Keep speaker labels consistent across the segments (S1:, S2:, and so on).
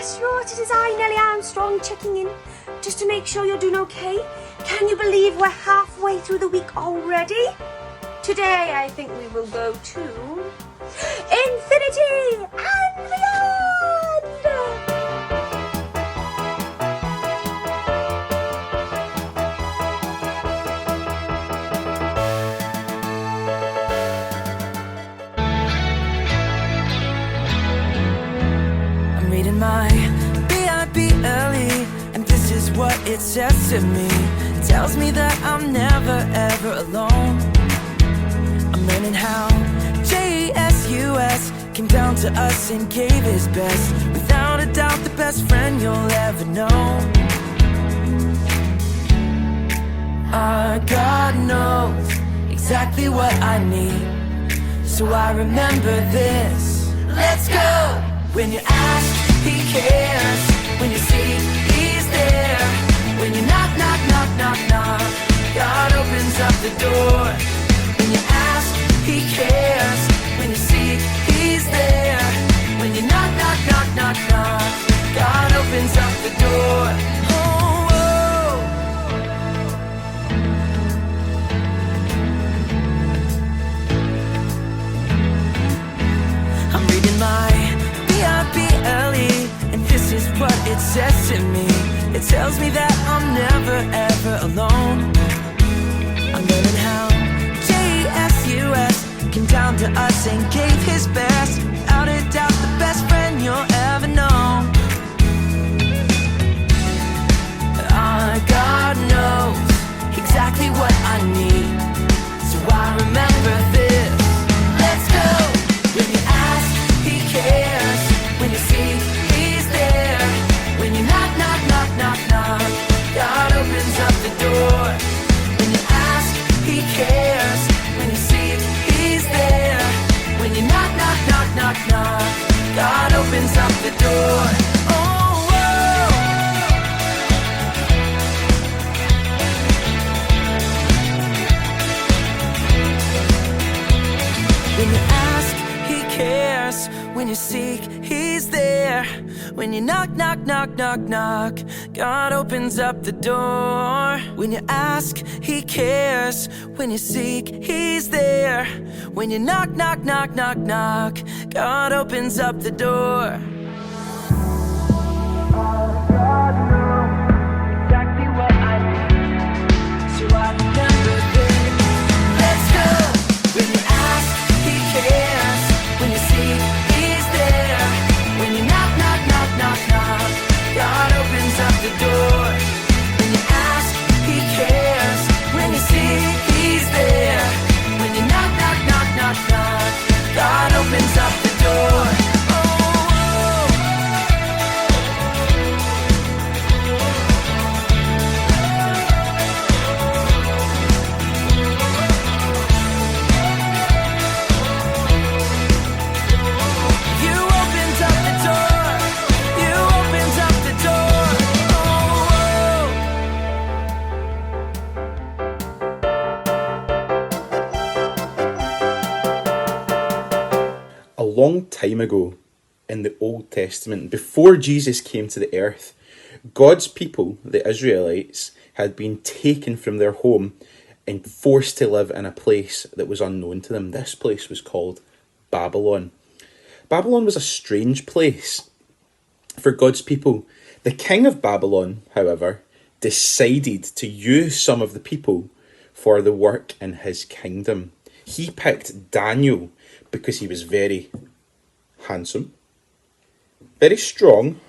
S1: Yes, Rot, it is I, Nellie Armstrong, checking in, just to make sure you're doing okay. Can you believe we're halfway through the week already? Today, I think we will go to infinity and beyond!
S2: I'm reading my B.I.B. early, and this is what it says to me. It tells me that I'm never ever alone. I'm learning how J.E.S.U.S. came down to us and gave his best. Without a doubt the best friend you'll ever know. Our God knows exactly what I need, so I remember this. Let's go! When you ask, he cares. When you see, he's there. When you knock, knock, knock, knock, knock, God opens up the door. When you ask, he cares. When you see, he's there. When you knock, knock, knock, knock, knock, God opens up the door. Oh, oh. I'm reading my B.I.B. early, and this is what it says to me. It tells me that I'm never ever alone. I'm learning how J.E.S.U.S. came down to us and gave his best. Without a doubt the best friend you'll ever know. Our God knows exactly what I need, so I remember this. Let's go! When you ask, he cares. When you see, he's there. When you knock, knock, knock, knock, knock, God opens up the door. When you ask, he cares. When you see, he's there. When you knock, knock, knock, knock, knock, God opens up the door. Oh, whoa. When you ask, he cares. When you seek, he's there. When you knock, knock, knock, knock, knock, God opens up the door. When you ask, he cares. When you seek, he's there. When you knock, knock, knock, knock, knock, God opens up the door. God knows exactly what I need, so I remember this. Let's go! When you ask, he cares. When you seek, he's there. When you knock, knock, knock, knock, knock, God opens up the door. When you ask, he cares. When you seek, he's there. When you knock, knock, knock, knock, knock, God opens up the door.
S3: A long time ago in the Old Testament, before Jesus came to the earth, God's people, the Israelites, had been taken from their home and forced to live in a place that was unknown to them. This place was called Babylon. Babylon was a strange place for God's people. The king of Babylon, however, decided to use some of the people for the work in his kingdom. He picked Daniel because he was very handsome, very strong,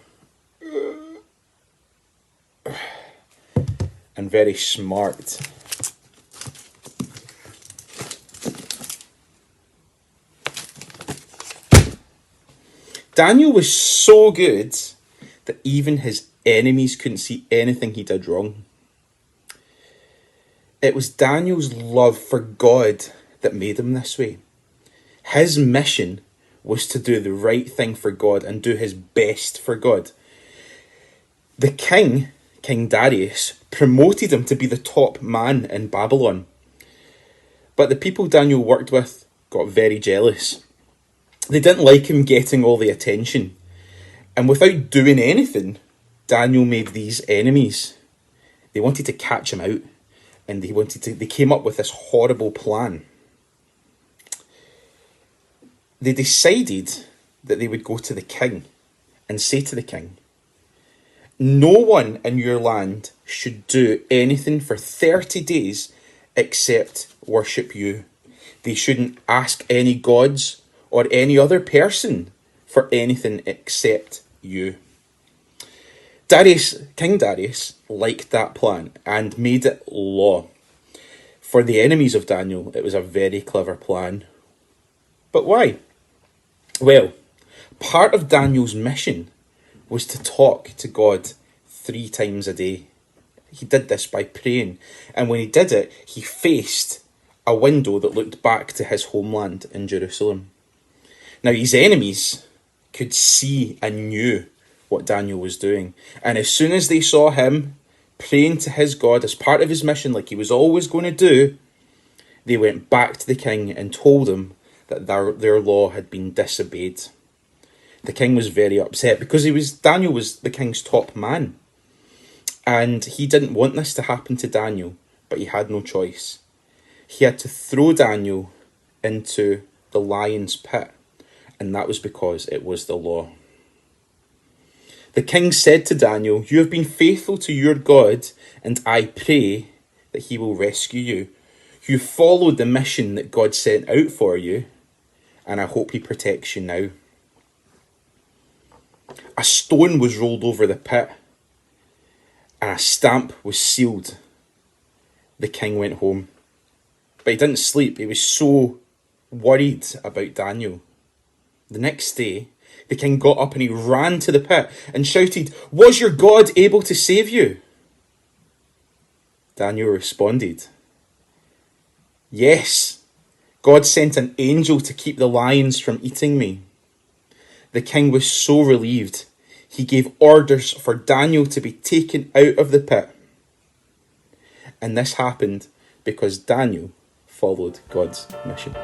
S3: and very smart. Daniel was so good that even his enemies couldn't see anything he did wrong. It was Daniel's love for God that made him this way. His mission was to do the right thing for God and do his best for God. The king, King Darius, promoted him to be the top man in Babylon. But the people Daniel worked with got very jealous. They didn't like him getting all the attention. And without doing anything, Daniel made these enemies. They wanted to catch him out, and they came up with this horrible plan. They decided that they would go to the king and say to the king, "No one in your land should do anything for 30 days except worship you. They shouldn't ask any gods or any other person for anything except you." King Darius liked that plan and made it law. For the enemies of Daniel, it was a very clever plan. But why? Well, part of Daniel's mission was to talk to God 3 times a day. He did this by praying, and when he did it, he faced a window that looked back to his homeland in Jerusalem. Now, his enemies could see and knew what Daniel was doing, and as soon as they saw him praying to his God as part of his mission, like he was always going to do, they went back to the king and told him that their law had been disobeyed. The king was very upset because Daniel was the king's top man, and he didn't want this to happen to Daniel, but he had no choice. He had to throw Daniel into the lion's pit, and that was because it was the law. The king said to Daniel, "You have been faithful to your God, and I pray that he will rescue you. You followed the mission that God sent out for you, and I hope he protects you now." A stone was rolled over the pit, and a stamp was sealed. The king went home, but he didn't sleep. He was so worried about Daniel. The next day, the king got up and he ran to the pit and shouted, "Was your God able to save you?" Daniel responded, "Yes, God sent an angel to keep the lions from eating me." The king was so relieved, he gave orders for Daniel to be taken out of the pit. And this happened because Daniel followed God's mission.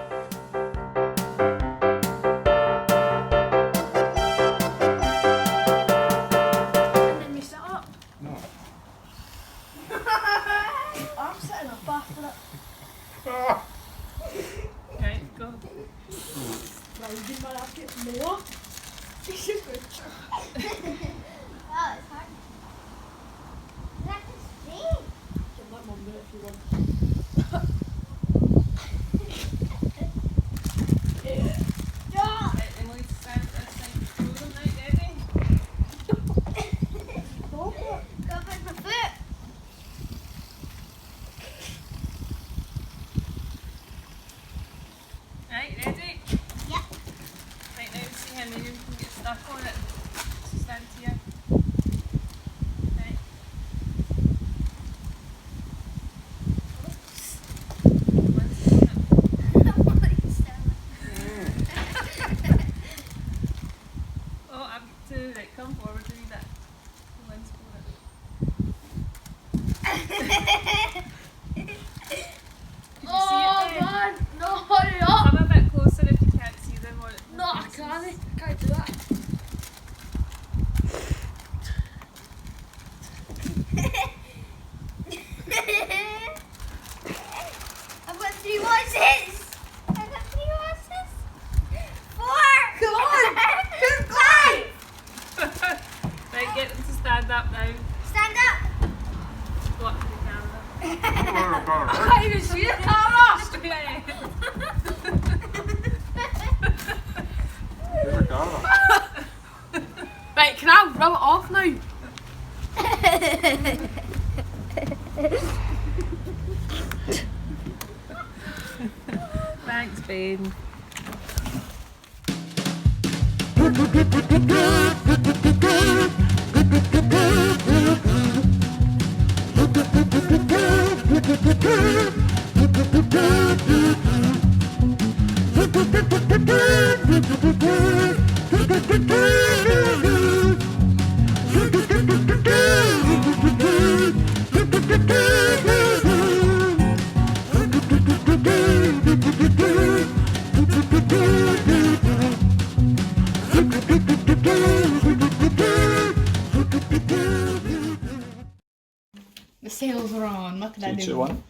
S4: Right, can I rub it off now?
S5: Thanks, Ben.
S2: Good.
S5: sails are on. What can I do?
S3: 3, 2, 1.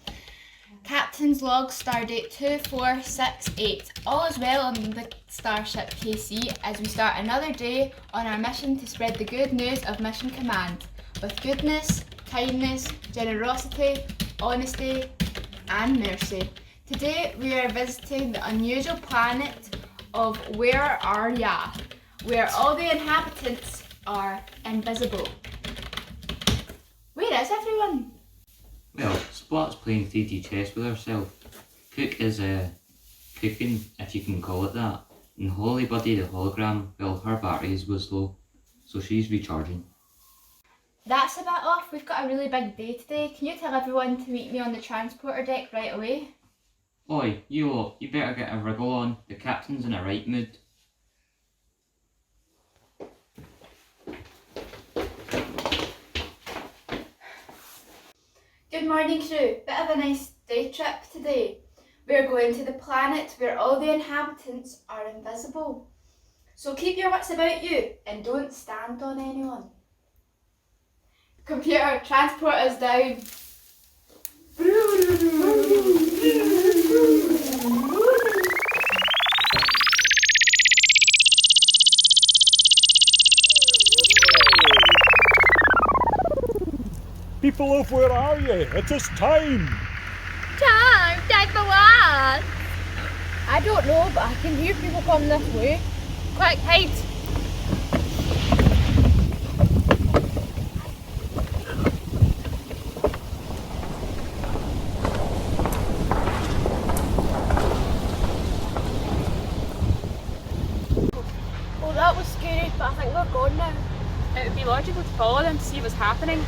S5: Captain's log, Stardate 2468. All is well on the starship KC as we start another day on our mission to spread the good news of Mission Command with goodness, kindness, generosity, honesty and mercy. Today we are visiting the unusual planet of Where Are Ya, where all the inhabitants are invisible. Where is everyone?
S6: Well, Spot's playing 3D chess with herself. Cook is cooking, if you can call it that. And Holly Buddy the hologram, well, her batteries was low, so she's recharging.
S5: That's a bit off. We've got a really big day today. Can you tell everyone to meet me on the transporter deck right away?
S6: Oi, you lot, you better get a wriggle on. The captain's in a right mood.
S5: Good morning, crew. Bit of a nice day trip today. We're going to the planet where all the inhabitants are invisible. So keep your wits about you and don't stand on anyone. Computer, transport us down.
S7: People of Where Are You? It is time!
S4: Time, take for what?
S8: I don't know, but I can hear people coming this way.
S4: Quick, hide.
S8: Oh, that was scary, but I think they're gone now.
S4: It would be logical to follow them to see what's happening.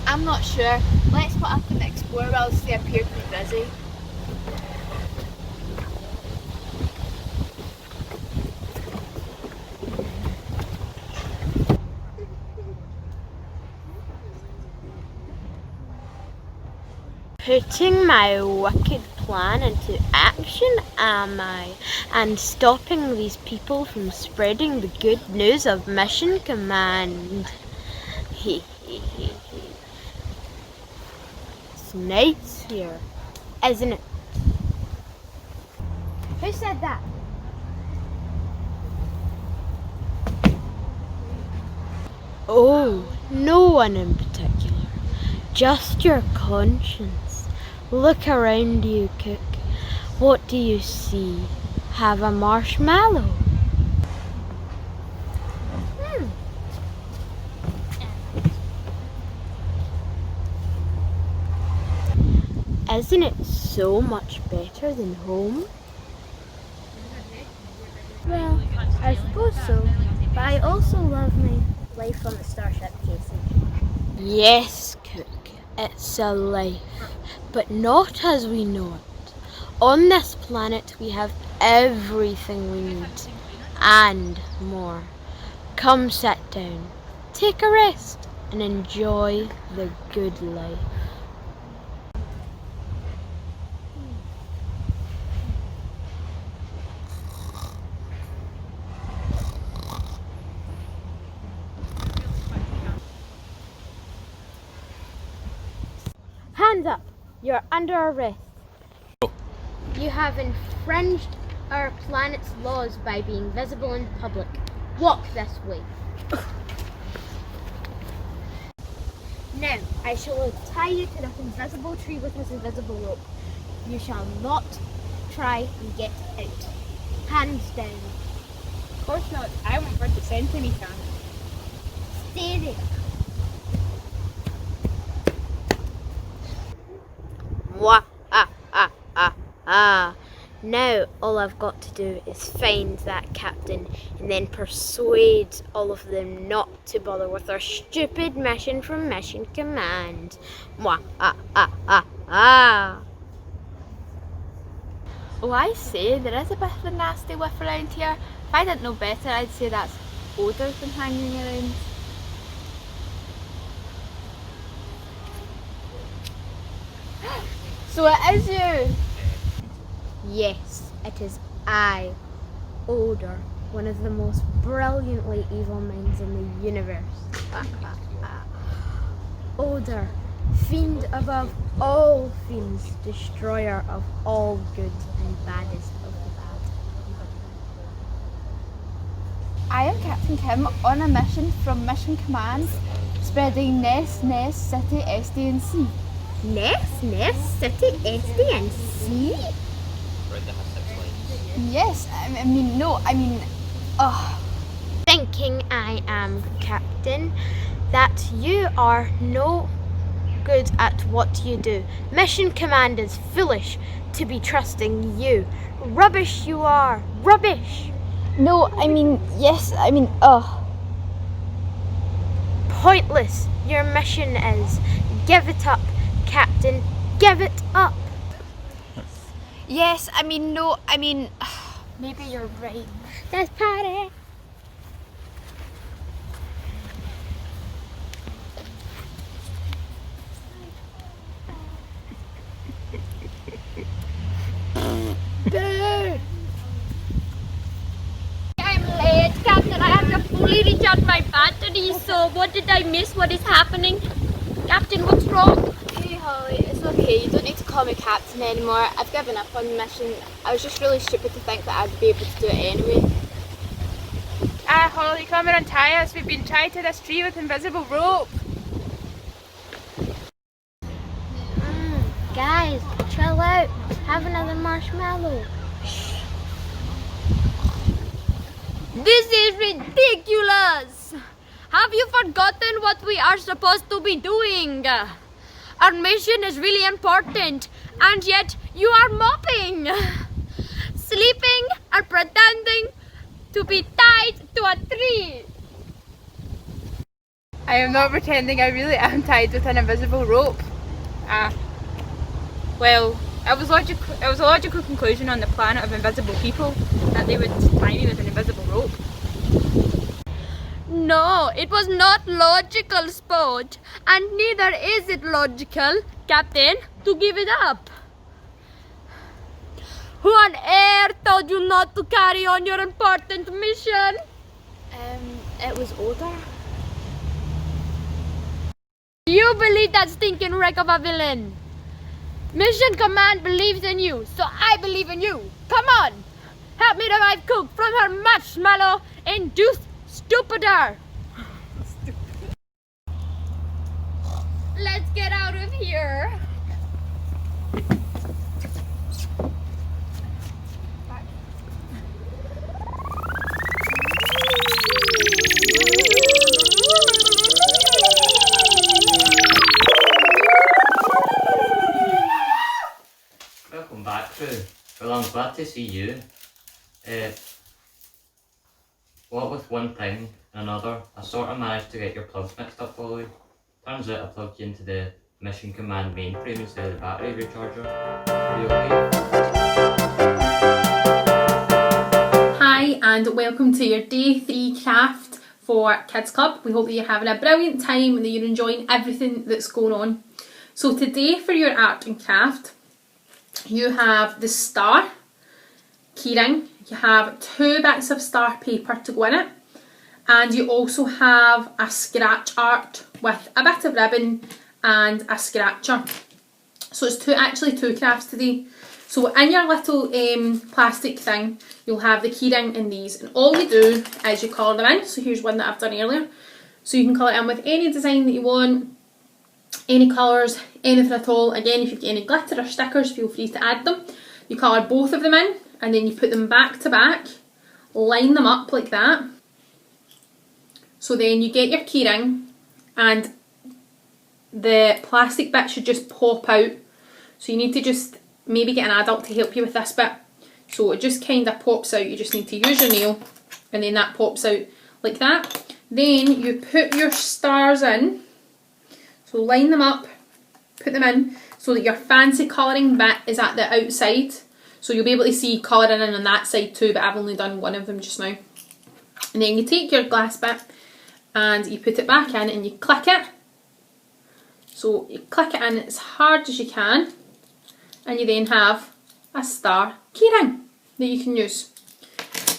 S8: I'm not sure. Let's put up and explore whilst they appear to be busy.
S9: Putting my wicked plan into action, am I? And stopping these people from spreading the good news of Mission Command. It's nice here, isn't it?
S8: Who said that?
S9: Oh, no one in particular. Just your conscience. Look around you, Cook. What do you see? Have a marshmallow? Isn't it so much better than home?
S8: Well, I suppose so. But I also love my life on the starship, Casey.
S9: Yes, Cook, it's a life, but not as we know it. On this planet we have everything we need, and more. Come sit down, take a rest, and enjoy the good life. Hands up! You're under arrest. You have infringed our planet's laws by being visible in public. Walk this way. Now, I shall tie you to this invisible tree with this invisible rope. You shall not try and get out. Hands down.
S4: Of course not. I won't hurt the centimetre.
S9: Stay there. Mwah, Now all I've got to do is find that captain and then persuade all of them not to bother with our stupid mission from Mission Command. Mwah,
S4: Oh, I say, there is a bit of a nasty whiff around here. If I didn't know better, I'd say that's odour's been hanging around.
S8: So it is you!
S9: Yes, it is I, Odor, one of the most brilliantly evil minds in the universe. Odor, fiend above all fiends, destroyer of all good and baddest of the bad.
S5: I am Captain Kim on a mission from Mission Command, spreading Nest, City, SD and C.
S8: Nest, City, SD and C?
S5: Yes, I mean,
S9: Thinking I am Captain, that you are no good at what you do. Mission Command is foolish to be trusting you. Rubbish you are, rubbish! Pointless your mission is. Give it up, Captain, give it up!
S5: yes, maybe you're right.
S8: Let's party!
S10: I'm late, Captain. I have to fully recharge my battery. So what did I miss? What is happening? Captain, what's wrong?
S5: Hey Holly, it's okay. You don't need to call me Captain anymore. I've given up on the mission. I was just really stupid to think that I'd be able to do it anyway.
S10: Holly, come and untie us. We've been tied to this tree with invisible rope.
S8: Guys, chill out. Have another marshmallow.
S10: This is ridiculous! Have you forgotten what we are supposed to be doing? Our mission is really important, and yet you are mopping, sleeping, and pretending to be tied to a tree. I am not pretending, I really am tied with an invisible rope. Well, it was a logical conclusion on the planet of invisible people that they would tie me with an invisible rope. No, it was not logical, Sport, and neither is it logical, Captain, to give it up. Who on earth told you not to carry on your important mission?
S5: It was Oda.
S10: You believe that stinking wreck of a villain. Mission Command believes in you, so I believe in you. Come on, help me revive Cook from her marshmallow-induced stupidor. Let's get out of here.
S6: Welcome back, crew. Well, I'm glad to see you. What with one thing and another, I sort of managed to get your plugs mixed up, Ollie. Turns out I plugged you into the Mission Command mainframe instead of the battery recharger. Are you okay?
S11: Hi and welcome to your day 3 craft for Kids Club. We hope that you're having a brilliant time and that you're enjoying everything that's going on. So today for your art and craft, you have the star keyring, you have 2 bits of star paper to go in it, and you also have a scratch art with a bit of ribbon and a scratcher. So it's actually two crafts today. So in your little plastic thing, you'll have the keyring in these, and all you do is you colour them in. So here's one that I've done earlier. So you can colour it in with any design that you want, any colours, anything at all. Again, if you've got any glitter or stickers, feel free to add them. You colour both of them in, and then you put them back to back, line them up like that. So then you get your keyring, and the plastic bit should just pop out. So you need to just maybe get an adult to help you with this bit. So it just kind of pops out. You just need to use your nail, and then that pops out like that. Then you put your stars in. So line them up, put them in, so that your fancy colouring bit is at the outside. So you'll be able to see colouring in on that side too, but I've only done one of them just now. And then you take your glass bit and you put it back in and you click it. So you click it in as hard as you can, and you then have a star keyring that you can use.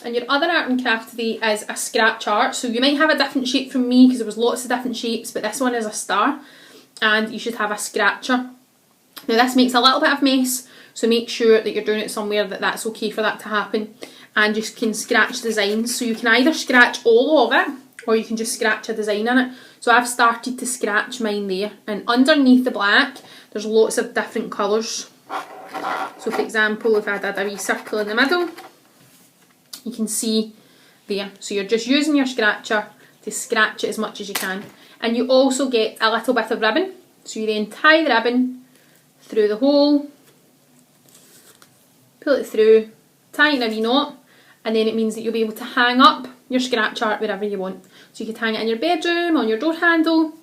S11: And your other art and craft today is a scratch art. So you might have a different shape from me because there was lots of different shapes, but this one is a star. and you should have a scratcher. Now this makes a little bit of mess, so make sure that you're doing it somewhere that's okay for that to happen, and you can scratch designs. So you can either scratch all of it or you can just scratch a design in it. So I've started to scratch mine there, and underneath the black there's lots of different colours. So for example, if I did a wee circle in the middle, you can see there. So you're just using your scratcher to scratch it as much as you can. And you also get a little bit of ribbon. So you then tie the ribbon through the hole, pull it through, tie it in a wee knot, and then it means that you'll be able to hang up your scratch art wherever you want. So you could hang it in your bedroom, on your door handle,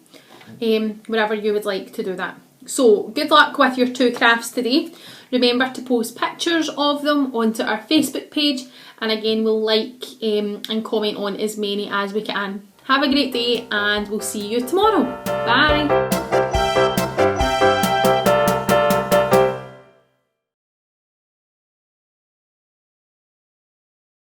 S11: wherever you would like to do that. So good luck with your 2 crafts today. Remember to post pictures of them onto our Facebook page, and again we'll like and comment on as many as we can. Have a great day, and we'll see you tomorrow. Bye!